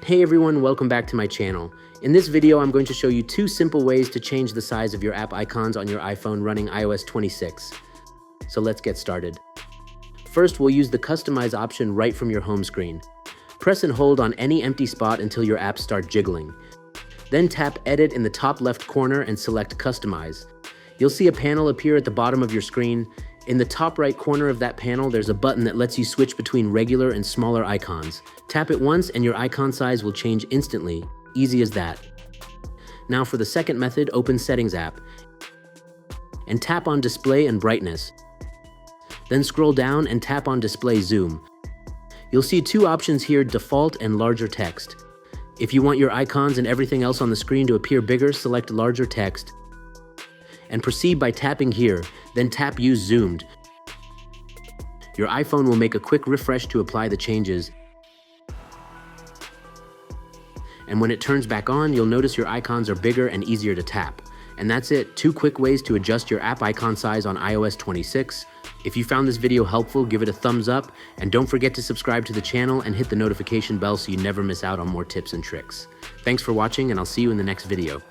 Hey everyone, welcome back to my channel. In this video, I'm going to show you two simple ways to change the size of your app icons on your iPhone running iOS 26. So let's get started. First, we'll use the Customize option right from your home screen. Press and hold on any empty spot until your apps start jiggling. Then tap Edit in the top left corner and select Customize. You'll see a panel appear at the bottom of your screen. In the top right corner of that panel, there's a button that lets you switch between regular and smaller icons. Tap it once and your icon size will change instantly. Easy as that. Now for the second method, open Settings app and tap on Display and Brightness. Then scroll down and tap on Display Zoom. You'll see two options here, Default and Larger Text. If you want your icons and everything else on the screen to appear bigger, select Larger Text and proceed by tapping here, then tap Use Zoomed. Your iPhone will make a quick refresh to apply the changes. And when it turns back on, you'll notice your icons are bigger and easier to tap. And that's it, two quick ways to adjust your app icon size on iOS 26. If you found this video helpful, give it a thumbs up, and don't forget to subscribe to the channel and hit the notification bell so you never miss out on more tips and tricks. Thanks for watching, and I'll see you in the next video.